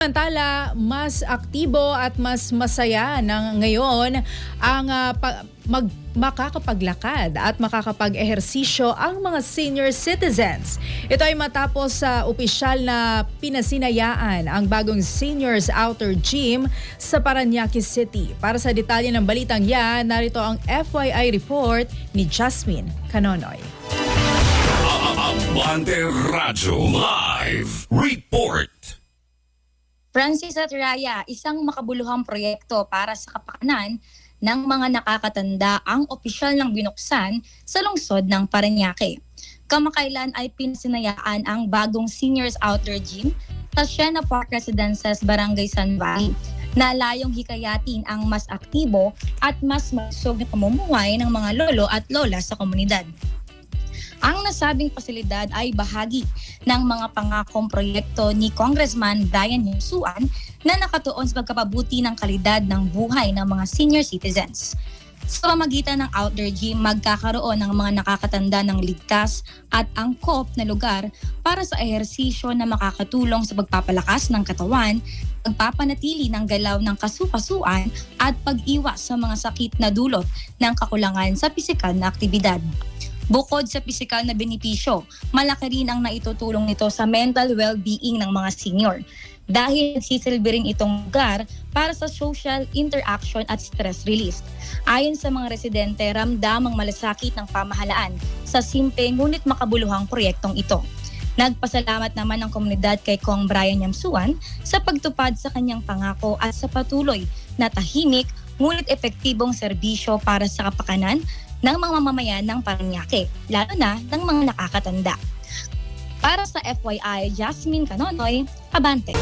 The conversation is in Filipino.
Samantala, mas aktibo at mas masaya ng ngayon ang makakapaglakad at makakapag-ehersisyo ang mga senior citizens. Ito ay matapos sa opisyal na pinasinayaan ang bagong Seniors Outdoor Gym sa Parañaque City. Para sa detalye ng balitang yan, narito ang FYI report ni Jasmine Canonoy. Abante Radyo Live Report. Francis at Raya, isang makabuluhang proyekto para sa kapakanan ng mga nakakatanda ang opisyal ng binuksan sa lungsod ng Parañaque. Kamakailan ay pinasinayaan ang bagong Seniors Outdoor Gym sa Siena Park Residences, Barangay San Valley, na layong hikayatin ang mas aktibo at mas malusog na pamumuhay ng mga lolo at lola sa komunidad. Ang nasabing pasilidad ay bahagi ng mga pangakong proyekto ni Congressman Brian Yamsuan na nakatuon sa pagkapabuti ng kalidad ng buhay ng mga senior citizens. Sa pamamagitan ng outdoor gym, magkakaroon ng mga nakakatanda ng ligtas at angkop na lugar para sa ehersisyo na makakatulong sa pagpapalakas ng katawan, pagpapanatili ng galaw ng kasukasuan at pag-iwas sa mga sakit na dulot ng kakulangan sa pisikal na aktibidad. Bukod sa pisikal na benepisyo, malaki rin ang naitutulong nito sa mental well-being ng mga senior dahil nagsisilbi rin itong lugar para sa social interaction at stress release. Ayon sa mga residente, ramdam ang malasakit ng pamahalaan sa simple ngunit makabuluhang proyektong ito. Nagpasalamat naman ang komunidad kay Kong Brian Yamsuan sa pagtupad sa kanyang pangako at sa patuloy na tahimik ngunit epektibong serbisyo para sa kapakanan ng mga mamamayan ng Parañaque, lalo na ng mga nakakatanda. Para sa FYI, Jasmine Canonoy, Abante.